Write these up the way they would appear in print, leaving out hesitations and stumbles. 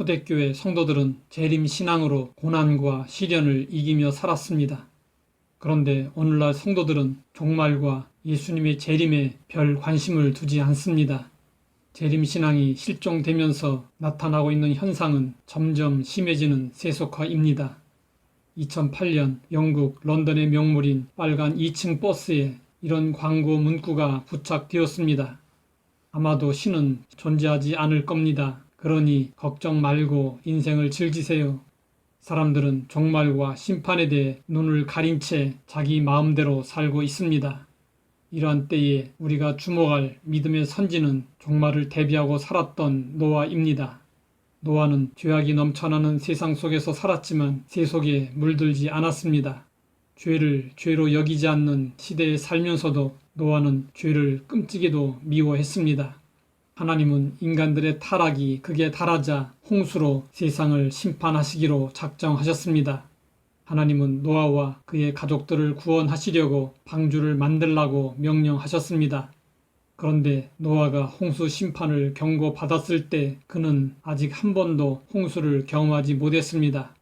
초대교회 성도들은 재림 신앙으로 고난과 시련을 이기며 살았습니다. 그런데 오늘날 성도들은 종말과 예수님의 재림에 별 관심을 두지 않습니다. 재림 신앙이 실종되면서 나타나고 있는 현상은 점점 심해지는 세속화입니다. 2008년 영국 런던의 명물인 빨간 2층 버스에 이런 광고 문구가 부착되었습니다. 아마도 신은 존재하지 않을 겁니다. 그러니 걱정 말고 인생을 즐기세요. 사람들은 종말과 심판에 대해 눈을 가린 채 자기 마음대로 살고 있습니다. 이러한 때에 우리가 주목할 믿음의 선지는 종말을 대비하고 살았던 노아입니다. 노아는 죄악이 넘쳐나는 세상 속에서 살았지만 세속에 물들지 않았습니다. 죄를 죄로 여기지 않는 시대에 살면서도 노아는 죄를 끔찍이도 미워했습니다. 하나님은 인간들의 타락이 극에 달하자 홍수로 세상을 심판하시기로 작정하셨습니다. 하나님은 노아와 그의 가족들을 구원하시려고 방주를 만들라고 명령하셨습니다. 그런데 노아가 홍수 심판을 경고받았을 때 그는 아직 한 번도 홍수를 경험하지 못했습니다.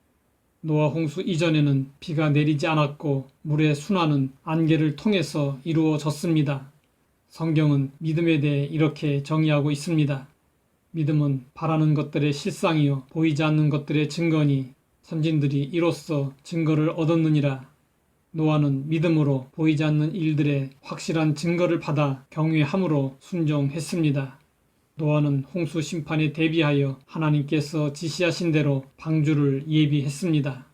노아 홍수 이전에는 비가 내리지 않았고 물의 순환은 안개를 통해서 이루어졌습니다. 성경은 믿음에 대해 이렇게 정의하고 있습니다. 믿음은 바라는 것들의 실상이요 보이지 않는 것들의 증거니 선진들이 이로써 증거를 얻었느니라. 노아는 믿음으로 보이지 않는 일들의 확실한 증거를 받아 경외함으로 순종했습니다. 노아는 홍수 심판에 대비하여 하나님께서 지시하신 대로 방주를 예비했습니다.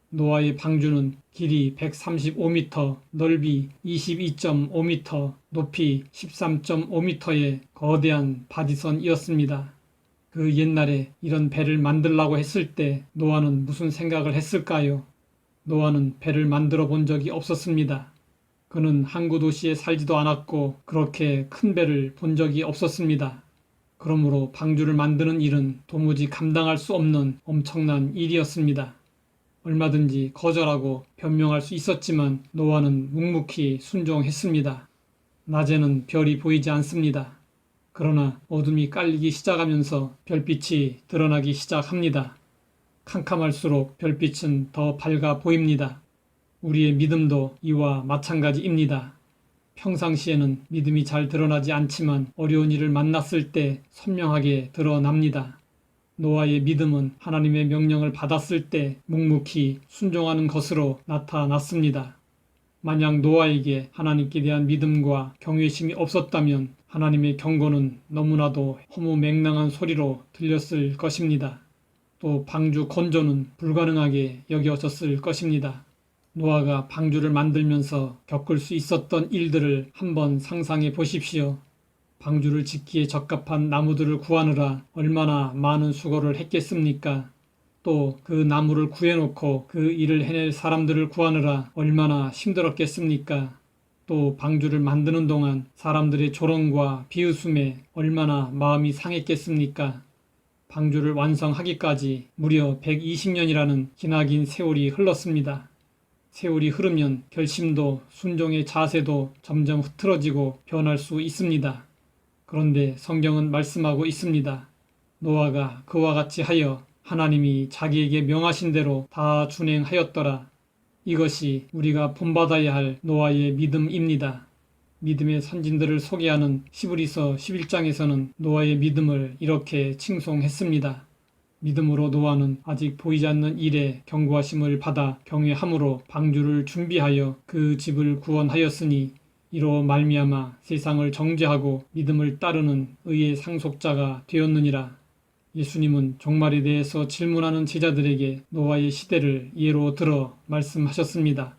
노아의 방주는 길이 135m, 넓이 22.5m, 높이 13.5m의 거대한 바디선이었습니다. 그 옛날에 이런 배를 만들라고 했을 때 노아는 무슨 생각을 했을까요? 노아는 배를 만들어 본 적이 없었습니다. 그는 항구 도시에 살지도 않았고 그렇게 큰 배를 본 적이 없었습니다. 그러므로 방주를 만드는 일은 도무지 감당할 수 없는 엄청난 일이었습니다. 얼마든지 거절하고 변명할 수 있었지만 노아는 묵묵히 순종했습니다. 낮에는 별이 보이지 않습니다. 그러나 어둠이 깔리기 시작하면서 별빛이 드러나기 시작합니다. 캄캄할수록 별빛은 더 밝아 보입니다. 우리의 믿음도 이와 마찬가지입니다. 평상시에는 믿음이 잘 드러나지 않지만 어려운 일을 만났을 때 선명하게 드러납니다. 노아의 믿음은 하나님의 명령을 받았을 때 묵묵히 순종하는 것으로 나타났습니다. 만약 노아에게 하나님께 대한 믿음과 경외심이 없었다면 하나님의 경고는 너무나도 허무맹랑한 소리로 들렸을 것입니다. 또 방주 건조는 불가능하게 여겨졌을 것입니다. 노아가 방주를 만들면서 겪을 수 있었던 일들을 한번 상상해 보십시오. 방주를 짓기에 적합한 나무들을 구하느라 얼마나 많은 수고를 했겠습니까? 또 그 나무를 구해놓고 그 일을 해낼 사람들을 구하느라 얼마나 힘들었겠습니까? 또 방주를 만드는 동안 사람들의 조롱과 비웃음에 얼마나 마음이 상했겠습니까? 방주를 완성하기까지 무려 120년이라는 기나긴 세월이 흘렀습니다. 세월이 흐르면 결심도 순종의 자세도 점점 흐트러지고 변할 수 있습니다. 그런데 성경은 말씀하고 있습니다. 노아가 그와 같이 하여 하나님이 자기에게 명하신 대로 다 준행하였더라. 이것이 우리가 본받아야 할 노아의 믿음입니다. 믿음의 선진들을 소개하는 히브리서 11장에서는 노아의 믿음을 이렇게 칭송했습니다. 믿음으로 노아는 아직 보이지 않는 일에 경고하심을 받아 경외함으로 방주를 준비하여 그 집을 구원하였으니 이로 말미암아 세상을 정죄하고 믿음을 따르는 의의 상속자가 되었느니라. 예수님은 종말에 대해서 질문하는 제자들에게 노아의 시대를 예로 들어 말씀하셨습니다.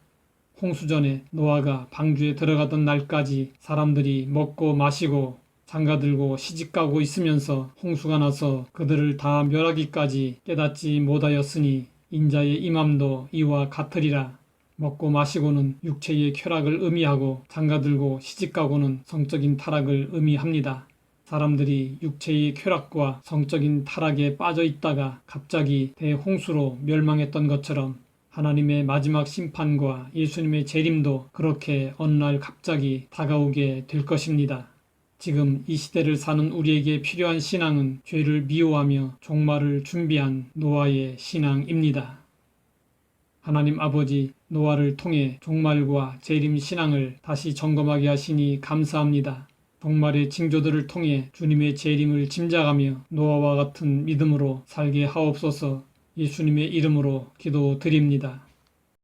홍수전에 노아가 방주에 들어가던 날까지 사람들이 먹고 마시고 장가들고 시집가고 있으면서 홍수가 나서 그들을 다 멸하기까지 깨닫지 못하였으니 인자의 임함도 이와 같으리라. 먹고 마시고는 육체의 쾌락을 의미하고 장가들고 시집가고는 성적인 타락을 의미합니다. 사람들이 육체의 쾌락과 성적인 타락에 빠져 있다가 갑자기 대홍수로 멸망했던 것처럼 하나님의 마지막 심판과 예수님의 재림도 그렇게 어느 날 갑자기 다가오게 될 것입니다. 지금 이 시대를 사는 우리에게 필요한 신앙은 죄를 미워하며 종말을 준비한 노아의 신앙입니다. 하나님 아버지, 노아를 통해 종말과 재림 신앙을 다시 점검하게 하시니 감사합니다. 종말의 징조들을 통해 주님의 재림을 짐작하며 노아와 같은 믿음으로 살게 하옵소서. 예수님의 이름으로 기도드립니다.